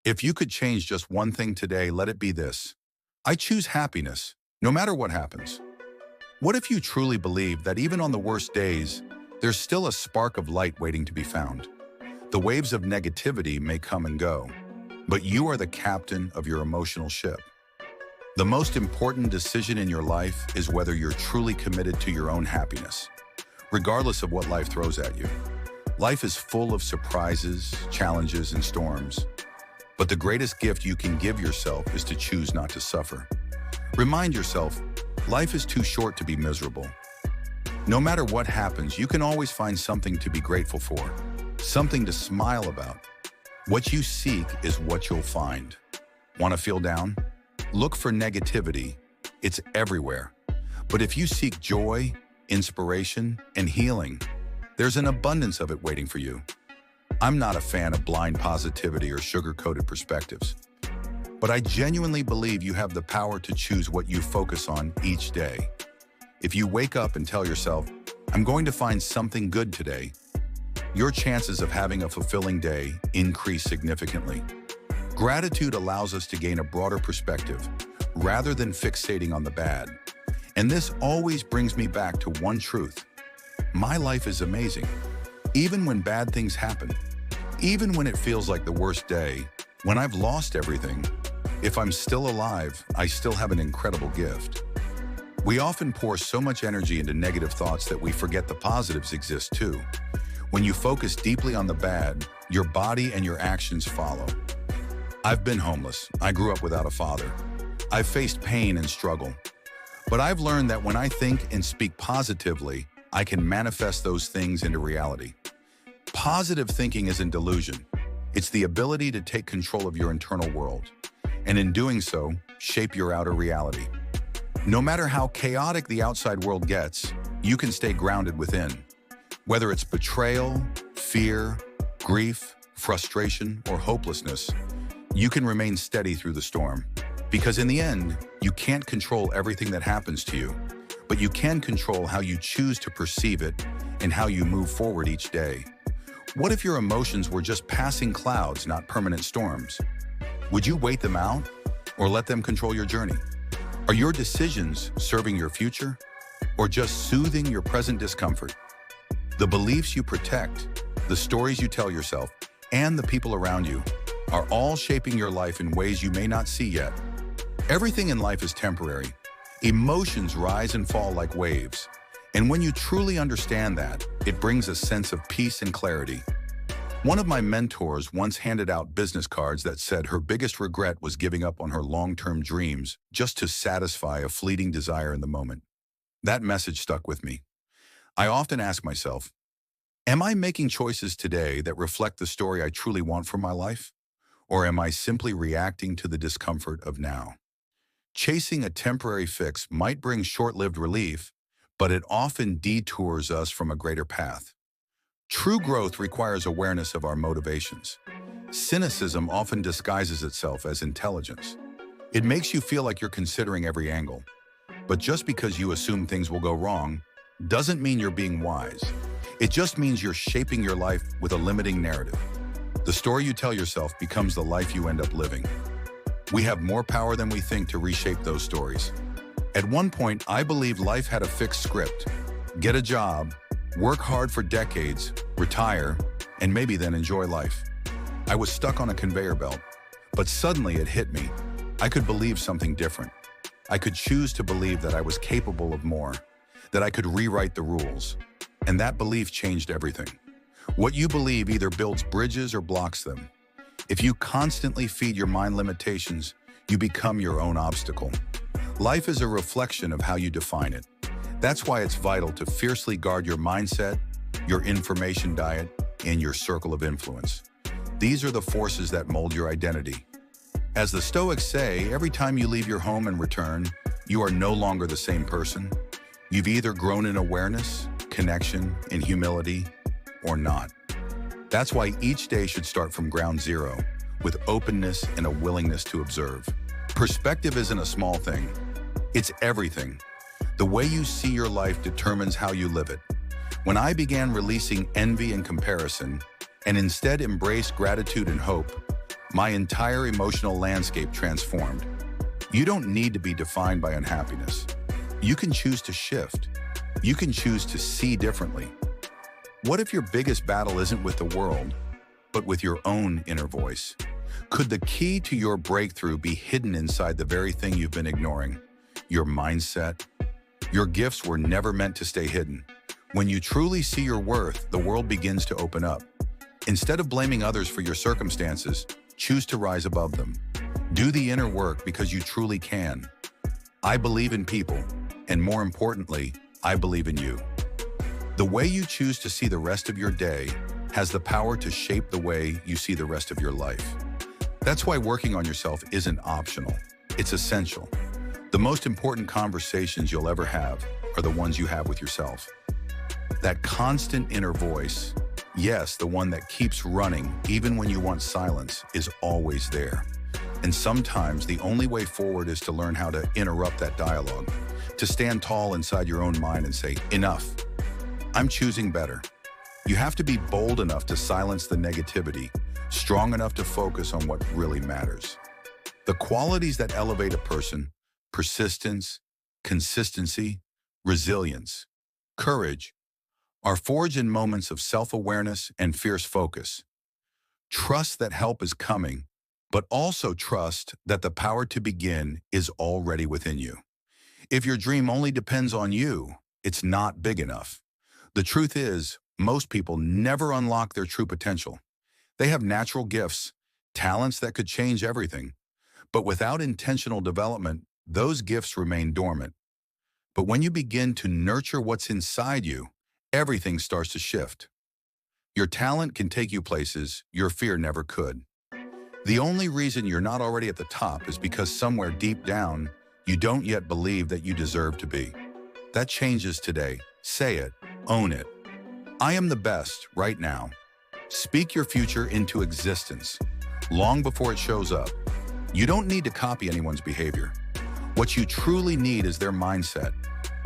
If you could change just one thing today, let it be this. I choose happiness, no matter what happens. What if you truly believe that even on the worst days, there's still a spark of light waiting to be found? The waves of negativity may come and go, but you are the captain of your emotional ship. The most important decision in your life is whether you're truly committed to your own happiness, regardless of what life throws at you. Life is full of surprises, challenges, and storms. But the greatest gift you can give yourself is to choose not to suffer. Remind yourself, life is too short to be miserable. No matter what happens, you can always find something to be grateful for, something to smile about. What you seek is what you'll find. Want to feel down? Look for negativity. It's everywhere. But if you seek joy, inspiration, and healing, there's an abundance of it waiting for you. I'm not a fan of blind positivity or sugar-coated perspectives, but I genuinely believe you have the power to choose what you focus on each day. If you wake up and tell yourself, I'm going to find something good today, your chances of having a fulfilling day increase significantly. Gratitude allows us to gain a broader perspective rather than fixating on the bad. And this always brings me back to one truth. My life is amazing. Even when bad things happen, even when it feels like the worst day, when I've lost everything, if I'm still alive, I still have an incredible gift. We often pour so much energy into negative thoughts that we forget the positives exist too. When you focus deeply on the bad, your body and your actions follow. I've been homeless. I grew up without a father. I've faced pain and struggle. But I've learned that when I think and speak positively, I can manifest those things into reality. Positive thinking isn't delusion. It's the ability to take control of your internal world, and in doing so, shape your outer reality. No matter how chaotic the outside world gets, you can stay grounded within. Whether it's betrayal, fear, grief, frustration, or hopelessness, you can remain steady through the storm. Because in the end, you can't control everything that happens to you, but you can control how you choose to perceive it and how you move forward each day. What if your emotions were just passing clouds, not permanent storms? Would you wait them out or let them control your journey? Are your decisions serving your future or just soothing your present discomfort? The beliefs you protect, the stories you tell yourself, and the people around you are all shaping your life in ways you may not see yet. Everything in life is temporary. Emotions rise and fall like waves. And when you truly understand that, it brings a sense of peace and clarity. One of my mentors once handed out business cards that said her biggest regret was giving up on her long-term dreams just to satisfy a fleeting desire in the moment. That message stuck with me. I often ask myself, am I making choices today that reflect the story I truly want for my life? Or am I simply reacting to the discomfort of now? Chasing a temporary fix might bring short-lived relief, but it often detours us from a greater path. True growth requires awareness of our motivations. Cynicism often disguises itself as intelligence. It makes you feel like you're considering every angle. But just because you assume things will go wrong doesn't mean you're being wise. It just means you're shaping your life with a limiting narrative. The story you tell yourself becomes the life you end up living. We have more power than we think to reshape those stories. At one point, I believed life had a fixed script. Get a job, work hard for decades, retire, and maybe then enjoy life. I was stuck on a conveyor belt, but suddenly it hit me. I could believe something different. I could choose to believe that I was capable of more, that I could rewrite the rules. And that belief changed everything. What you believe either builds bridges or blocks them. If you constantly feed your mind limitations, you become your own obstacle. Life is a reflection of how you define it. That's why it's vital to fiercely guard your mindset, your information diet, and your circle of influence. These are the forces that mold your identity. As the Stoics say, every time you leave your home and return, you are no longer the same person. You've either grown in awareness, connection, and humility, or not. That's why each day should start from ground zero, with openness and a willingness to observe. Perspective isn't a small thing. It's everything. The way you see your life determines how you live it. When I began releasing envy and comparison, and instead embraced gratitude and hope, My entire emotional landscape transformed. You don't need to be defined by unhappiness. You can choose to shift. You can choose to see differently. What if your biggest battle isn't with the world, but with your own inner voice? Could the key to your breakthrough be hidden inside the very thing you've been ignoring? Your mindset? Your gifts were never meant to stay hidden. When you truly see your worth, the world begins to open up. Instead of blaming others for your circumstances, choose to rise above them. Do the inner work because you truly can. I believe in people, and more importantly, I believe in you. The way you choose to see the rest of your day has the power to shape the way you see the rest of your life. That's why working on yourself isn't optional. It's essential. The most important conversations you'll ever have are the ones you have with yourself. That constant inner voice, yes, the one that keeps running even when you want silence, is always there. And sometimes the only way forward is to learn how to interrupt that dialogue, to stand tall inside your own mind and say, enough. I'm choosing better. You have to be bold enough to silence the negativity, strong enough to focus on what really matters. The qualities that elevate a person: persistence, consistency, resilience, courage, are forged in moments of self-awareness and fierce focus. Trust that help is coming, but also trust that the power to begin is already within you. If your dream only depends on you, it's not big enough. The truth is, most people never unlock their true potential. They have natural gifts, talents that could change everything. But without intentional development, those gifts remain dormant. But when you begin to nurture what's inside you, everything starts to shift. Your talent can take you places your fear never could. The only reason you're not already at the top is because somewhere deep down, you don't yet believe that you deserve to be. That changes today. Say it. Own it. I am the best right now. Speak your future into existence, long before it shows up. You don't need to copy anyone's behavior. What you truly need is their mindset.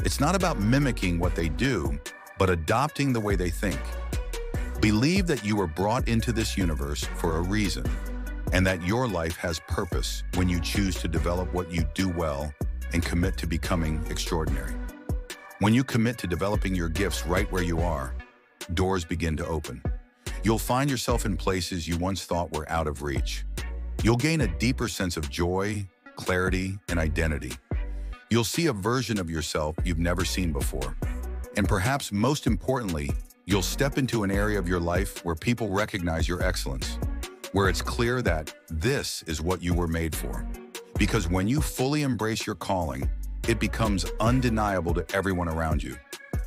It's not about mimicking what they do, but adopting the way they think. Believe that you were brought into this universe for a reason, and that your life has purpose when you choose to develop what you do well and commit to becoming extraordinary. When you commit to developing your gifts right where you are, doors begin to open. You'll find yourself in places you once thought were out of reach. You'll gain a deeper sense of joy, clarity, and identity. You'll see a version of yourself you've never seen before. And perhaps most importantly, you'll step into an area of your life where people recognize your excellence, where it's clear that this is what you were made for. Because when you fully embrace your calling, it becomes undeniable to everyone around you.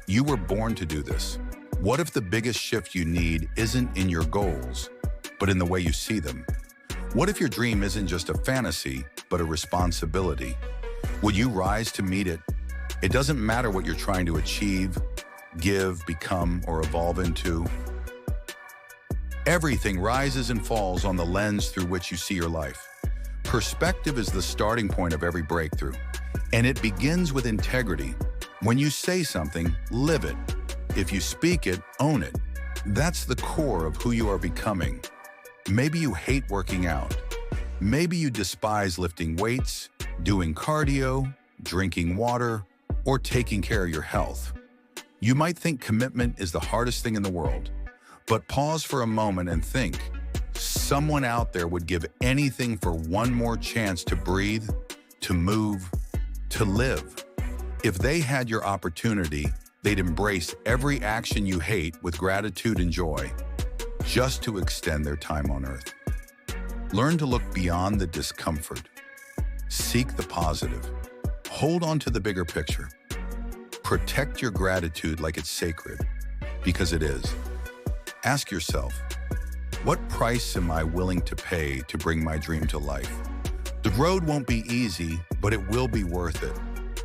You were born to do this. What if the biggest shift you need isn't in your goals, but in the way you see them? What if your dream isn't just a fantasy, but a responsibility? Would you rise to meet it? It doesn't matter what you're trying to achieve, give, become, or evolve into. Everything rises and falls on the lens through which you see your life. Perspective is the starting point of every breakthrough, and it begins with integrity. When you say something, live it. If you speak it, own it. That's the core of who you are becoming. Maybe you hate working out. Maybe you despise lifting weights, doing cardio, drinking water, or taking care of your health. You might think commitment is the hardest thing in the world, but pause for a moment and think. Someone out there would give anything for one more chance to breathe, to move, to live. If they had your opportunity, they'd embrace every action you hate with gratitude and joy, just to extend their time on earth. Learn to look beyond the discomfort. Seek the positive. Hold on to the bigger picture. Protect your gratitude like it's sacred, because it is. Ask yourself, what price am I willing to pay to bring my dream to life? The road won't be easy, but it will be worth it.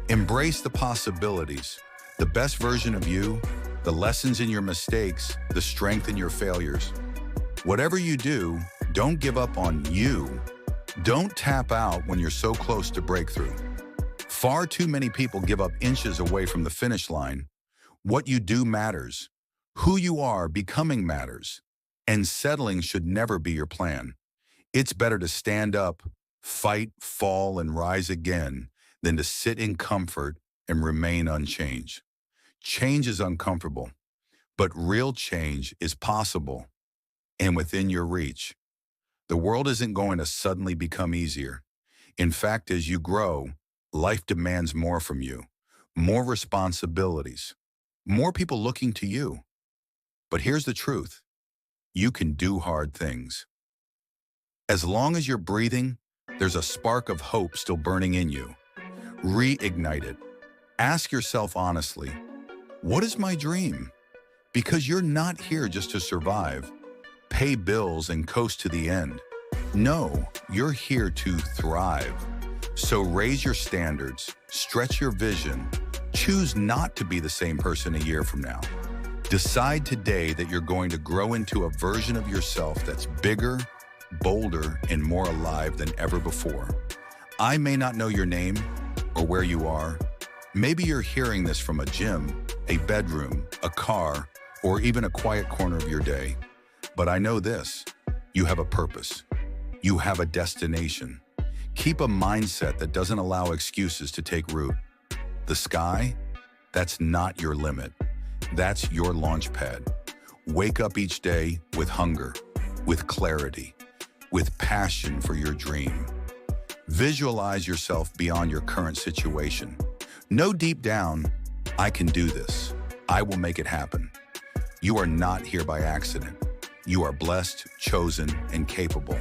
Embrace the possibilities, the best version of you, the lessons in your mistakes, the strength in your failures. Whatever you do, don't give up on you. Don't tap out when you're so close to breakthrough. Far too many people give up inches away from the finish line. What you do matters. Who you are becoming matters. And settling should never be your plan. It's better to stand up, fight, fall, and rise again than to sit in comfort and remain unchanged. Change is uncomfortable, but real change is possible and within your reach. The world isn't going to suddenly become easier. In fact, as you grow, life demands more from you, more responsibilities, more people looking to you. But here's the truth. You can do hard things. As long as you're breathing, there's a spark of hope still burning in you. Reignite it. Ask yourself honestly, what is my dream? Because you're not here just to survive, pay bills, and coast to the end. No, you're here to thrive. So raise your standards, stretch your vision, choose not to be the same person a year from now. Decide today that you're going to grow into a version of yourself that's bigger, bolder, and more alive than ever before. I may not know your name or where you are. Maybe you're hearing this from a gym, a bedroom, a car, or even a quiet corner of your day. But I know this, you have a purpose. You have a destination. Keep a mindset that doesn't allow excuses to take root. The sky, that's not your limit. That's your launch pad. Wake up each day with hunger, with clarity, with passion for your dream. Visualize yourself beyond your current situation. Know deep down, I can do this. I will make it happen. You are not here by accident. You are blessed, chosen, and capable.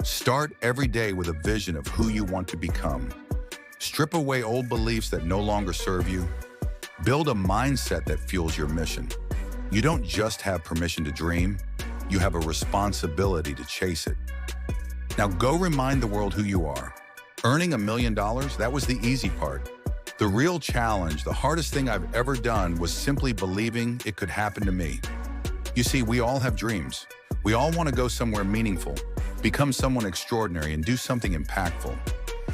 Start every day with a vision of who you want to become. Strip away old beliefs that no longer serve you. Build a mindset that fuels your mission. You don't just have permission to dream, you have a responsibility to chase it. Now go remind the world who you are. Earning $1 million, that was the easy part. The real challenge, the hardest thing I've ever done, was simply believing it could happen to me. You see, we all have dreams. We all want to go somewhere meaningful, become someone extraordinary, and do something impactful.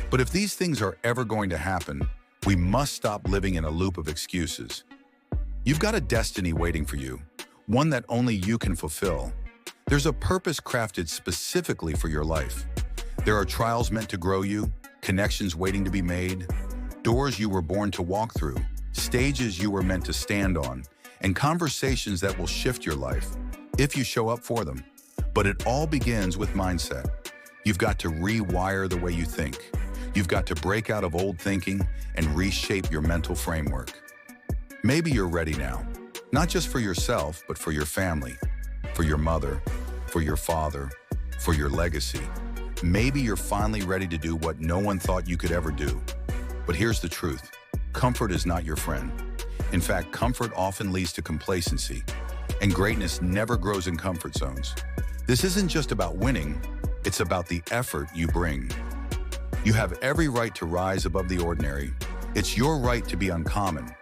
But if these things are ever going to happen, we must stop living in a loop of excuses. You've got a destiny waiting for you, one that only you can fulfill. There's a purpose crafted specifically for your life. There are trials meant to grow you, connections waiting to be made, doors you were born to walk through, stages you were meant to stand on, and conversations that will shift your life if you show up for them. But it all begins with mindset. You've got to rewire the way you think. You've got to break out of old thinking and reshape your mental framework. Maybe you're ready now, not just for yourself, but for your family, for your mother, for your father, for your legacy. Maybe you're finally ready to do what no one thought you could ever do. But here's the truth. Comfort is not your friend. In fact, comfort often leads to complacency, and greatness never grows in comfort zones. This isn't just about winning, it's about the effort you bring. You have every right to rise above the ordinary. It's your right to be uncommon.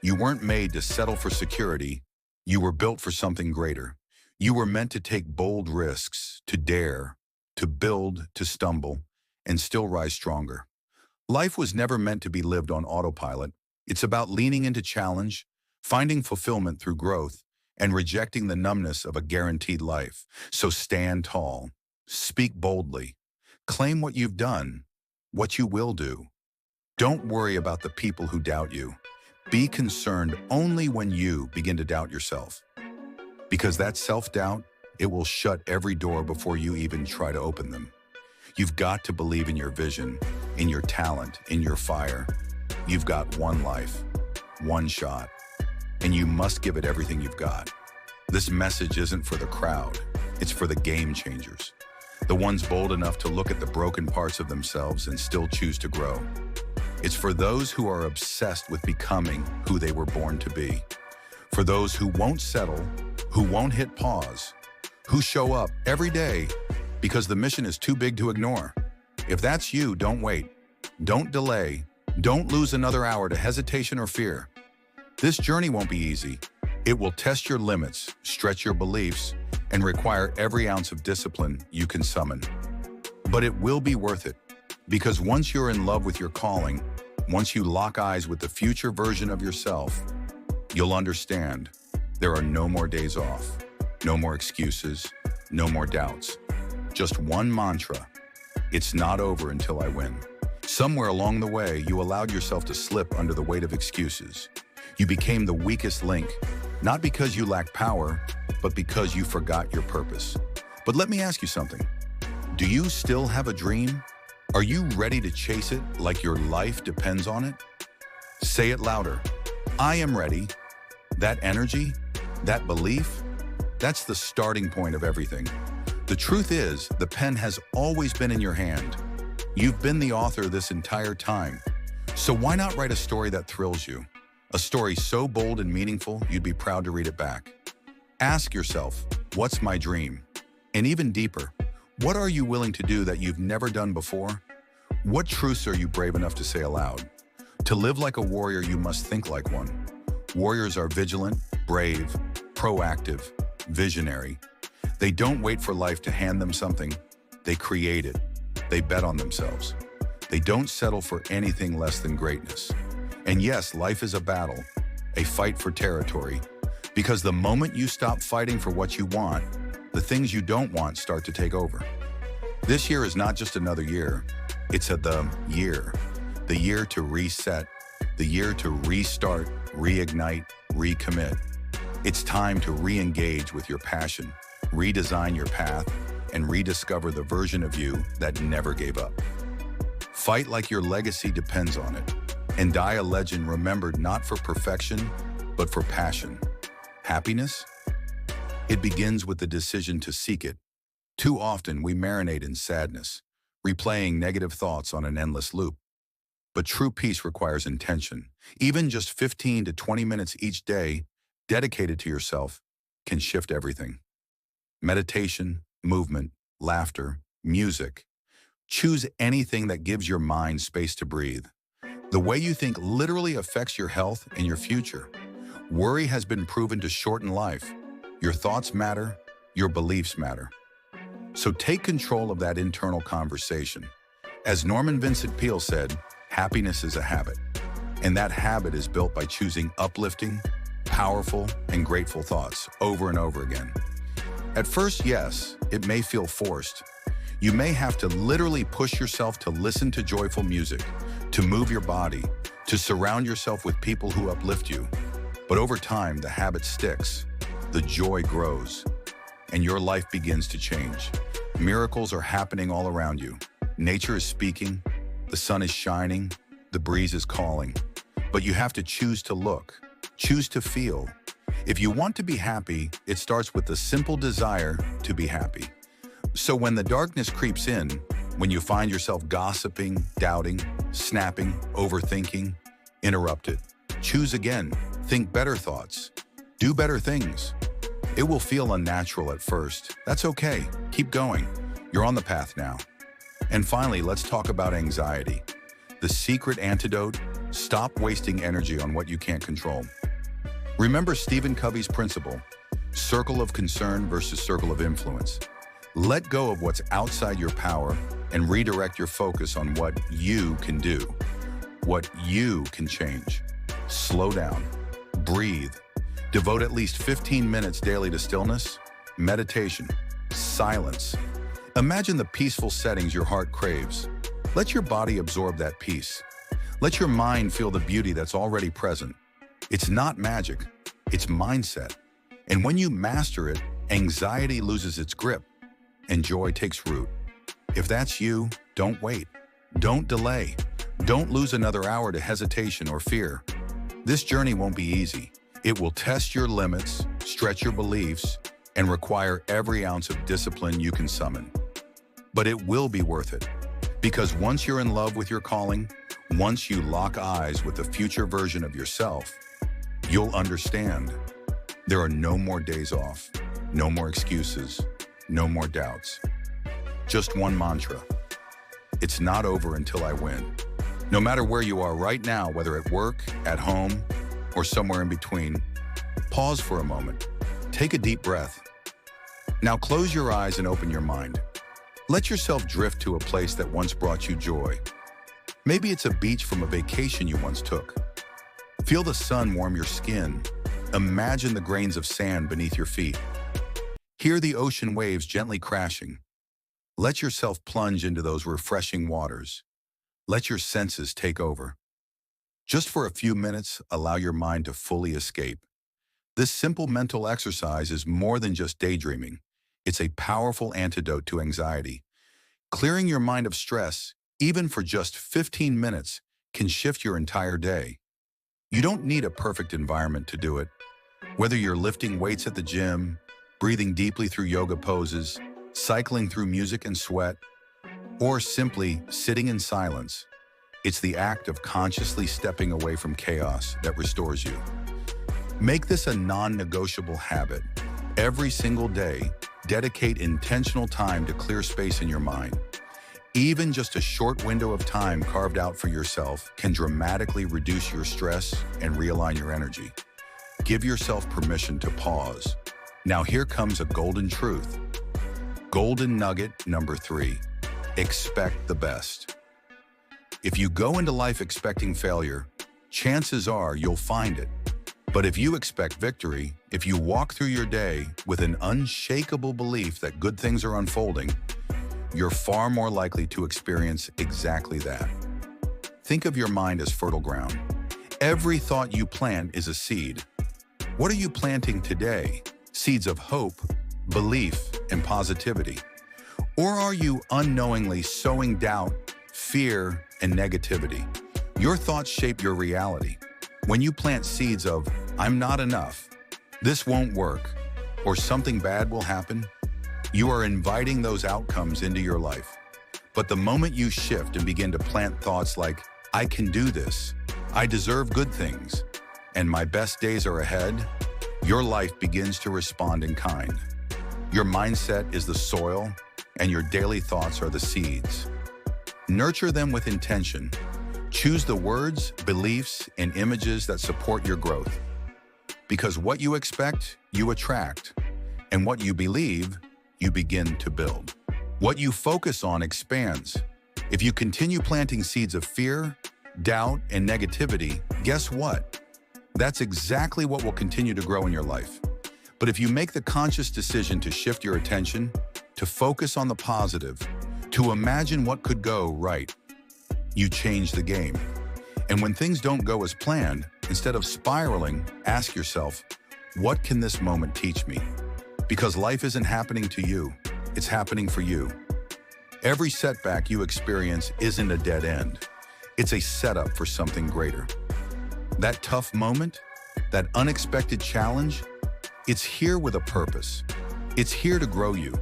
You weren't made to settle for security. You were built for something greater. You were meant to take bold risks, to dare, to build, to stumble, and still rise stronger. Life was never meant to be lived on autopilot. It's about leaning into challenge, finding fulfillment through growth, and rejecting the numbness of a guaranteed life. So stand tall, speak boldly, claim what you've done, what you will do. Don't worry about the people who doubt you. Be concerned only when you begin to doubt yourself. Because that self-doubt, it will shut every door before you even try to open them. You've got to believe in your vision, in your talent, in your fire. You've got one life, one shot, and you must give it everything you've got. This message isn't for the crowd, it's for the game changers. The ones bold enough to look at the broken parts of themselves and still choose to grow. It's for those who are obsessed with becoming who they were born to be. For those who won't settle, who won't hit pause, who show up every day because the mission is too big to ignore. If that's you, don't wait. Don't delay. Don't lose another hour to hesitation or fear. This journey won't be easy. It will test your limits, stretch your beliefs, and require every ounce of discipline you can summon. But it will be worth it, because once you're in love with your calling, once you lock eyes with the future version of yourself, you'll understand there are no more days off, no more excuses, no more doubts. Just one mantra. It's not over until I win. Somewhere along the way, you allowed yourself to slip under the weight of excuses. You became the weakest link, not because you lacked power, but because you forgot your purpose. But let me ask you something. Do you still have a dream? Are you ready to chase it like your life depends on it? Say it louder. I am ready. That energy, that belief, that's the starting point of everything. The truth is, the pen has always been in your hand. You've been the author this entire time. So why not write a story that thrills you? A story so bold and meaningful, you'd be proud to read it back. Ask yourself, what's my dream? And even deeper, what are you willing to do that you've never done before? What truths are you brave enough to say aloud? To live like a warrior, you must think like one. Warriors are vigilant, brave, proactive, visionary. They don't wait for life to hand them something. They create it. They bet on themselves. They don't settle for anything less than greatness. And yes, life is a battle, a fight for territory. Because the moment you stop fighting for what you want, the things you don't want start to take over. This year is not just another year. It's the year to reset, the year to restart, reignite, recommit. It's time to re-engage with your passion, redesign your path, and rediscover the version of you that never gave up. Fight like your legacy depends on it, and die a legend remembered not for perfection, but for passion. Happiness? It begins with the decision to seek it. Too often we marinate in sadness, replaying negative thoughts on an endless loop. But true peace requires intention. Even just 15 to 20 minutes each day dedicated to yourself can shift everything. Meditation, movement, laughter, music. Choose anything that gives your mind space to breathe. The way you think literally affects your health and your future. Worry has been proven to shorten life. Your thoughts matter, your beliefs matter. So take control of that internal conversation. As Norman Vincent Peale said, happiness is a habit. And that habit is built by choosing uplifting, powerful, and grateful thoughts over and over again. At first, yes, it may feel forced. You may have to literally push yourself to listen to joyful music, to move your body, to surround yourself with people who uplift you. But over time, the habit sticks, the joy grows, and your life begins to change. Miracles are happening all around you. Nature is speaking, the sun is shining, the breeze is calling. But you have to choose to look, choose to feel. If you want to be happy, it starts with the simple desire to be happy. So when the darkness creeps in, when you find yourself gossiping, doubting, snapping, overthinking, interrupt it. Choose again. Think better thoughts. Do better things. It will feel unnatural at first. That's okay. Keep going. You're on the path now. And finally, let's talk about anxiety. The secret antidote: stop wasting energy on what you can't control. Remember Stephen Covey's principle, circle of concern versus circle of influence. Let go of what's outside your power and redirect your focus on what you can do, what you can change. Slow down, breathe, devote at least 15 minutes daily to stillness, meditation, silence. Imagine the peaceful settings your heart craves. Let your body absorb that peace. Let your mind feel the beauty that's already present. It's not magic, it's mindset. And when you master it, anxiety loses its grip and joy takes root. If that's you, don't wait. Don't delay. Don't lose another hour to hesitation or fear. This journey won't be easy. It will test your limits, stretch your beliefs, and require every ounce of discipline you can summon. But it will be worth it. Because once you're in love with your calling, once you lock eyes with the future version of yourself, you'll understand there are no more days off, no more excuses, no more doubts. Just one mantra. It's not over until I win. No matter where you are right now, whether at work, at home, or somewhere in between, pause for a moment. Take a deep breath. Now close your eyes and open your mind. Let yourself drift to a place that once brought you joy. Maybe it's a beach from a vacation you once took. Feel the sun warm your skin. Imagine the grains of sand beneath your feet. Hear the ocean waves gently crashing. Let yourself plunge into those refreshing waters. Let your senses take over. Just for a few minutes, allow your mind to fully escape. This simple mental exercise is more than just daydreaming. It's a powerful antidote to anxiety. Clearing your mind of stress, even for just 15 minutes, can shift your entire day. You don't need a perfect environment to do it. Whether you're lifting weights at the gym, breathing deeply through yoga poses, cycling through music and sweat, or simply sitting in silence, it's the act of consciously stepping away from chaos that restores you. Make this a non-negotiable habit. Every single day, dedicate intentional time to clear space in your mind. Even just a short window of time carved out for yourself can dramatically reduce your stress and realign your energy. Give yourself permission to pause. Now here comes a golden truth. Golden nugget number 3. Expect the best. If you go into life expecting failure, chances are you'll find it. But if you expect victory, if you walk through your day with an unshakable belief that good things are unfolding, you're far more likely to experience exactly that. Think of your mind as fertile ground. Every thought you plant is a seed. What are you planting today? Seeds of hope, belief, and positivity? Or are you unknowingly sowing doubt, fear, and negativity? Your thoughts shape your reality. When you plant seeds of, "I'm not enough," "this won't work," or "something bad will happen," you are inviting those outcomes into your life. But the moment you shift and begin to plant thoughts like, "I can do this," "I deserve good things," and "my best days are ahead," your life begins to respond in kind. Your mindset is the soil, and your daily thoughts are the seeds. Nurture them with intention. Choose the words, beliefs, and images that support your growth. Because what you expect, you attract. And what you believe, you begin to build. What you focus on expands. If you continue planting seeds of fear, doubt, and negativity, guess what? That's exactly what will continue to grow in your life. But if you make the conscious decision to shift your attention, to focus on the positive, to imagine what could go right, you change the game. And when things don't go as planned, instead of spiraling, ask yourself, what can this moment teach me? Because life isn't happening to you, it's happening for you. Every setback you experience isn't a dead end. It's a setup for something greater. That tough moment, that unexpected challenge, it's here with a purpose. It's here to grow you.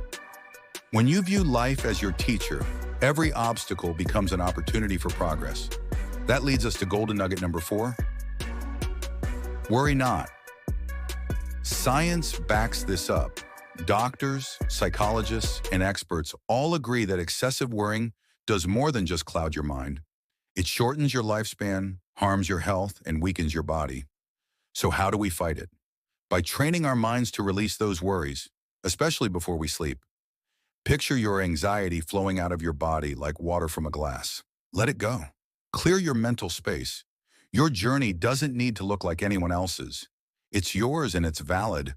When you view life as your teacher, every obstacle becomes an opportunity for progress. That leads us to golden nugget number 4. Worry not. Science backs this up. Doctors, psychologists, and experts all agree that excessive worrying does more than just cloud your mind. It shortens your lifespan, harms your health, and weakens your body. So how do we fight it? By training our minds to release those worries, especially before we sleep. Picture your anxiety flowing out of your body like water from a glass. Let it go. Clear your mental space. Your journey doesn't need to look like anyone else's. It's yours and it's valid.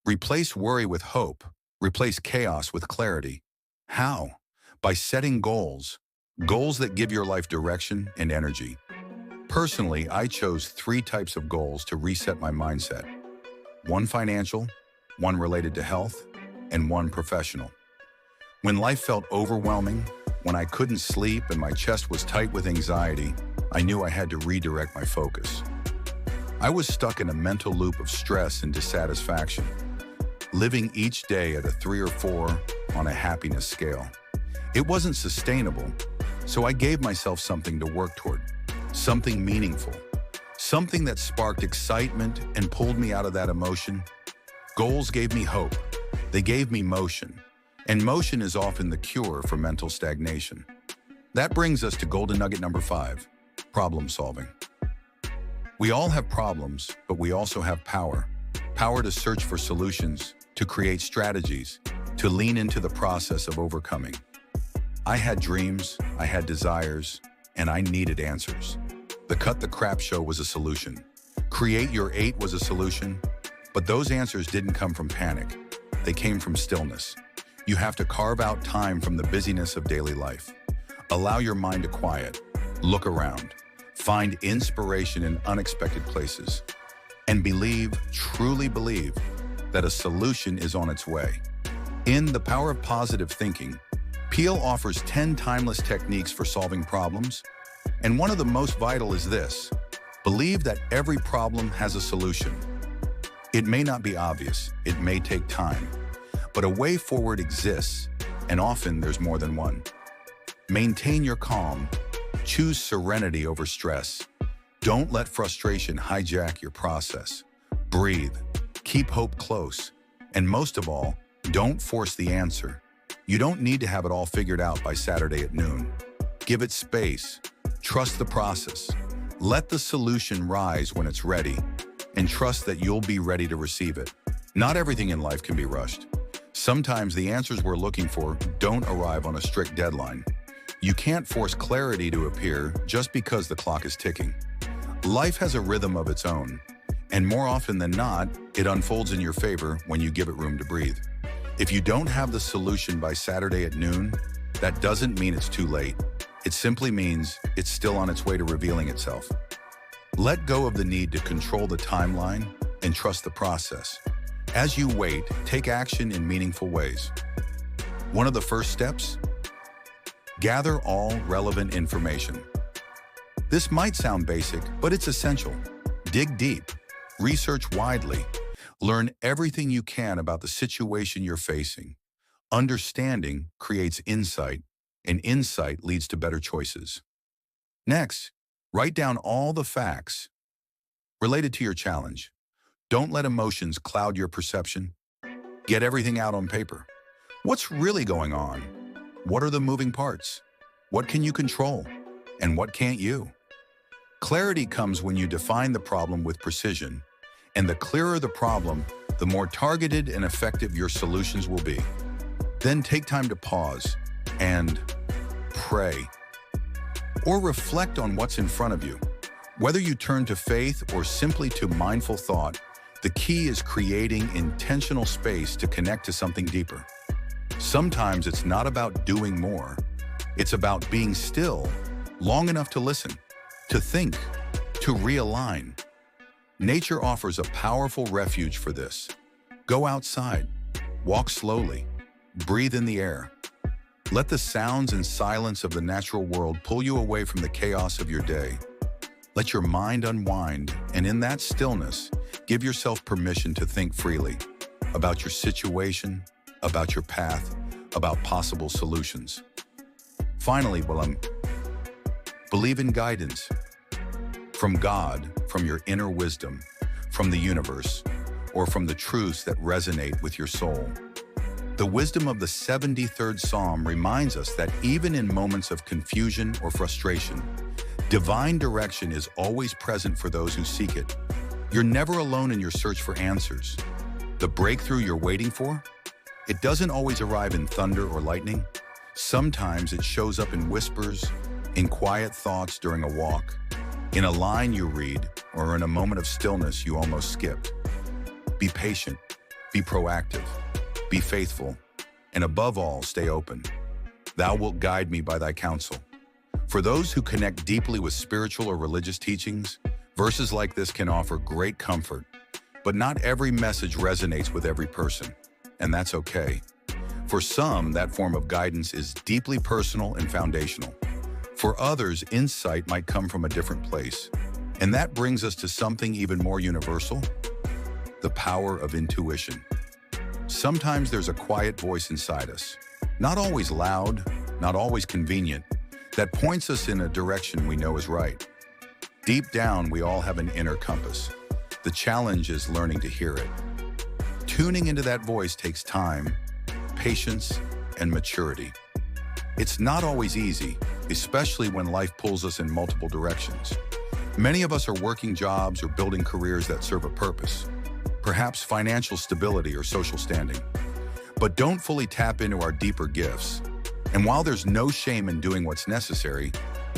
Replace worry with hope. Replace chaos with clarity. How? By setting goals. Goals that give your life direction and energy. Personally, I chose 3 types of goals to reset my mindset. 1 financial, 1 related to health, and 1 professional. When life felt overwhelming, when I couldn't sleep and my chest was tight with anxiety, I knew I had to redirect my focus. I was stuck in a mental loop of stress and dissatisfaction, living each day at a 3 or 4 on a happiness scale. It wasn't sustainable, so I gave myself something to work toward, something meaningful, something that sparked excitement and pulled me out of that emotion. Goals gave me hope. They gave me motion. And motion is often the cure for mental stagnation. That brings us to golden nugget number 5, problem solving. We all have problems, but we also have power. Power to search for solutions, to create strategies, to lean into the process of overcoming. I had dreams, I had desires, and I needed answers. The Cut the Crap show was a solution. Create Your 8 was a solution, but those answers didn't come from panic. They came from stillness. You have to carve out time from the busyness of daily life. Allow your mind to quiet, look around, find inspiration in unexpected places, and believe, truly believe, that a solution is on its way. In The Power of Positive Thinking, Peel offers 10 timeless techniques for solving problems, and one of the most vital is this: believe that every problem has a solution. It may not be obvious, it may take time, but a way forward exists, and often there's more than one. Maintain your calm, choose serenity over stress. Don't let frustration hijack your process. Breathe, keep hope close, and most of all, don't force the answer. You don't need to have it all figured out by Saturday at noon. Give it space, trust the process, let the solution rise when it's ready, and trust that you'll be ready to receive it. Not everything in life can be rushed. Sometimes the answers we're looking for don't arrive on a strict deadline. You can't force clarity to appear just because the clock is ticking. Life has a rhythm of its own, and more often than not, it unfolds in your favor when you give it room to breathe. If you don't have the solution by Saturday at noon, that doesn't mean it's too late. It simply means it's still on its way to revealing itself. Let go of the need to control the timeline and trust the process. As you wait, take action in meaningful ways. One of the first steps? Gather all relevant information. This might sound basic, but it's essential. Dig deep, research widely, learn everything you can about the situation you're facing. Understanding creates insight, and insight leads to better choices. Next, write down all the facts related to your challenge. Don't let emotions cloud your perception. Get everything out on paper. What's really going on? What are the moving parts? What can you control? And what can't you? Clarity comes when you define the problem with precision, and the clearer the problem, the more targeted and effective your solutions will be. Then take time to pause and pray, or reflect on what's in front of you. Whether you turn to faith or simply to mindful thought, the key is creating intentional space to connect to something deeper. Sometimes it's not about doing more. It's about being still long enough to listen, to think, to realign. Nature offers a powerful refuge for this. Go outside, walk slowly, breathe in the air. Let the sounds and silence of the natural world pull you away from the chaos of your day. Let your mind unwind, and in that stillness, give yourself permission to think freely about your situation, about your path, about possible solutions. Finally, believe in guidance. From God, from your inner wisdom, from the universe, or from the truths that resonate with your soul. The wisdom of the 73rd Psalm reminds us that even in moments of confusion or frustration, divine direction is always present for those who seek it. You're never alone in your search for answers. The breakthrough you're waiting for? It doesn't always arrive in thunder or lightning. Sometimes it shows up in whispers, in quiet thoughts during a walk, in a line you read, or in a moment of stillness you almost skipped. Be patient, be proactive, be faithful, and above all, stay open. Thou wilt guide me by thy counsel. For those who connect deeply with spiritual or religious teachings, verses like this can offer great comfort, but not every message resonates with every person, and that's okay. For some, that form of guidance is deeply personal and foundational. For others, insight might come from a different place. And that brings us to something even more universal: the power of intuition. Sometimes there's a quiet voice inside us, not always loud, not always convenient, that points us in a direction we know is right. Deep down, we all have an inner compass. The challenge is learning to hear it. Tuning into that voice takes time, patience, and maturity. It's not always easy, especially when life pulls us in multiple directions. Many of us are working jobs or building careers that serve a purpose, perhaps financial stability or social standing, but don't fully tap into our deeper gifts. And while there's no shame in doing what's necessary,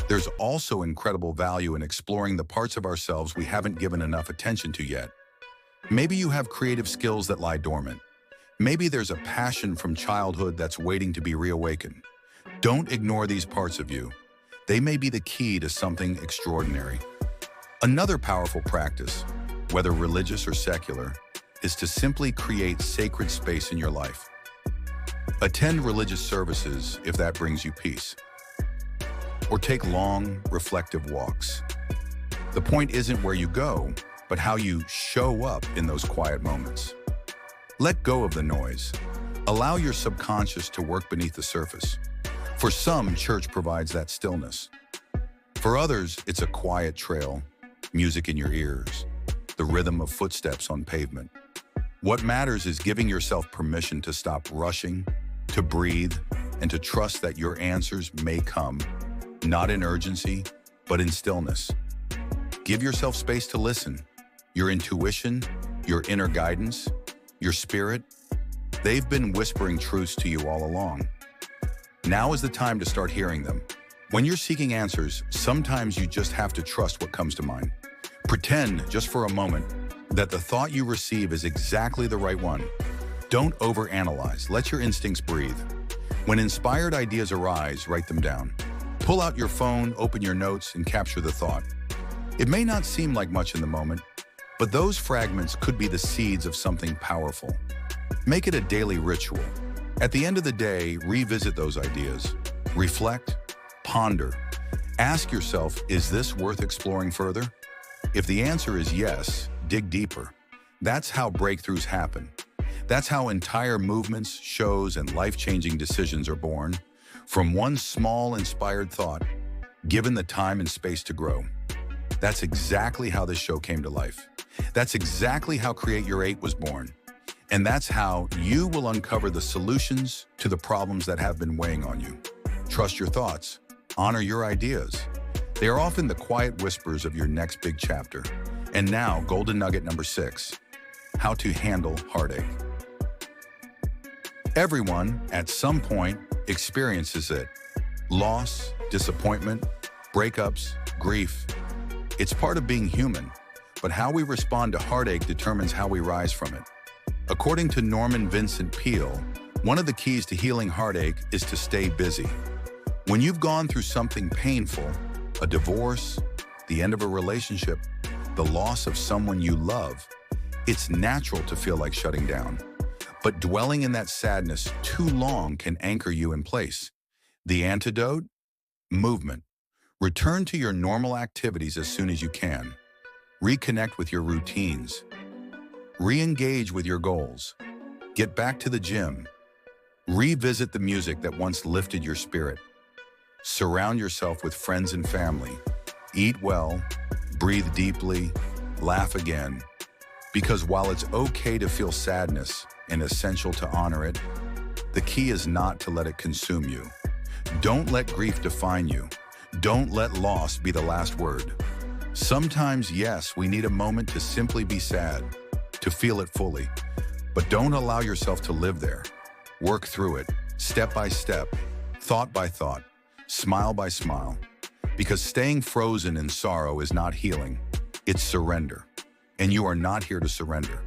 there's also incredible value in exploring the parts of ourselves we haven't given enough attention to yet. Maybe you have creative skills that lie dormant. Maybe there's a passion from childhood that's waiting to be reawakened. Don't ignore these parts of you. They may be the key to something extraordinary. Another powerful practice, whether religious or secular, is to simply create sacred space in your life. Attend religious services if that brings you peace. Or take long, reflective walks. The point isn't where you go, but how you show up in those quiet moments. Let go of the noise. Allow your subconscious to work beneath the surface. For some, church provides that stillness. For others, it's a quiet trail, music in your ears, the rhythm of footsteps on pavement. What matters is giving yourself permission to stop rushing, to breathe, and to trust that your answers may come, not in urgency, but in stillness. Give yourself space to listen. Your intuition, your inner guidance, your spirit, they've been whispering truths to you all along. Now is the time to start hearing them. When you're seeking answers, sometimes you just have to trust what comes to mind. Pretend, just for a moment, that the thought you receive is exactly the right one. Don't overanalyze. Let your instincts breathe. When inspired ideas arise, write them down. Pull out your phone, open your notes, and capture the thought. It may not seem like much in the moment, but those fragments could be the seeds of something powerful. Make it a daily ritual. At the end of the day, revisit those ideas. Reflect, ponder. Ask yourself, is this worth exploring further? If the answer is yes, dig deeper. That's how breakthroughs happen. That's how entire movements, shows, and life-changing decisions are born, from one small inspired thought, given the time and space to grow. That's exactly how this show came to life. That's exactly how Create Your 8 was born. And that's how you will uncover the solutions to the problems that have been weighing on you. Trust your thoughts. Honor your ideas. They are often the quiet whispers of your next big chapter. And now, golden nugget number 6, how to handle heartache. Everyone, at some point, experiences it. Loss, disappointment, breakups, grief. It's part of being human, but how we respond to heartache determines how we rise from it. According to Norman Vincent Peale, one of the keys to healing heartache is to stay busy. When you've gone through something painful, a divorce, the end of a relationship, the loss of someone you love, it's natural to feel like shutting down. But dwelling in that sadness too long can anchor you in place. The antidote? Movement. Return to your normal activities as soon as you can. Reconnect with your routines. Re-engage with your goals. Get back to the gym. Revisit the music that once lifted your spirit. Surround yourself with friends and family. Eat well, breathe deeply, laugh again. Because while it's okay to feel sadness and essential to honor it, the key is not to let it consume you. Don't let grief define you. Don't let loss be the last word. Sometimes, yes, we need a moment to simply be sad, to feel it fully, but don't allow yourself to live there. Work through it, step by step, thought by thought, smile by smile, because staying frozen in sorrow is not healing, it's surrender. And you are not here to surrender.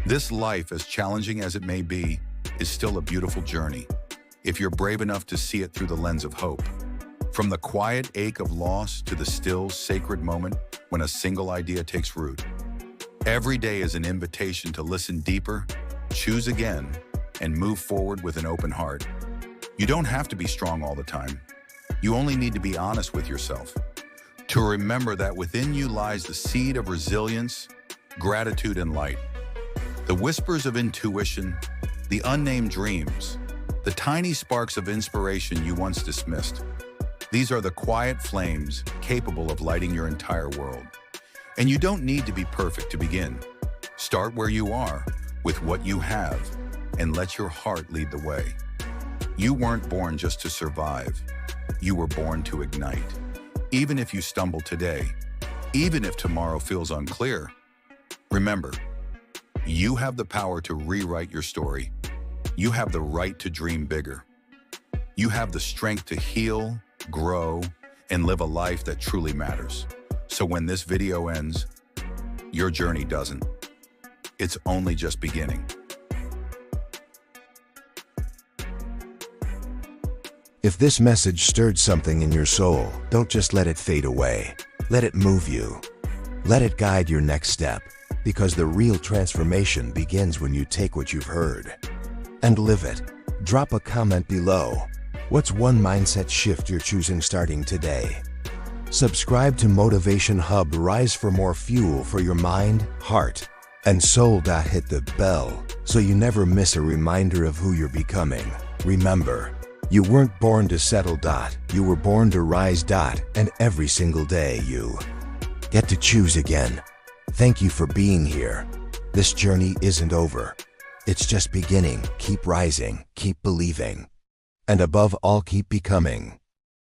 This life, as challenging as it may be, is still a beautiful journey, if you're brave enough to see it through the lens of hope. From the quiet ache of loss to the still, sacred moment when a single idea takes root. Every day is an invitation to listen deeper, choose again, and move forward with an open heart. You don't have to be strong all the time. You only need to be honest with yourself. To remember that within you lies the seed of resilience, gratitude, and light. The whispers of intuition, the unnamed dreams, the tiny sparks of inspiration you once dismissed. These are the quiet flames capable of lighting your entire world. And you don't need to be perfect to begin. Start where you are, with what you have, and let your heart lead the way. You weren't born just to survive. You were born to ignite. Even if you stumble today, even if tomorrow feels unclear, remember, you have the power to rewrite your story. You have the right to dream bigger. You have the strength to heal, grow, and live a life that truly matters. So when this video ends, your journey doesn't. It's only just beginning. If this message stirred something in your soul, don't just let it fade away. Let it move you. Let it guide your next step, because the real transformation begins when you take what you've heard and live it. Drop a comment below. What's one mindset shift you're choosing starting today? Subscribe to Motivation Hub Rise for more fuel for your mind, heart, and soul. Hit the bell so you never miss a reminder of who you're becoming. Remember, you weren't born to settle. You were born to rise. And every single day you get to choose again. Thank you for being here. This journey isn't over. It's just beginning. Keep rising, keep believing, and above all, keep becoming.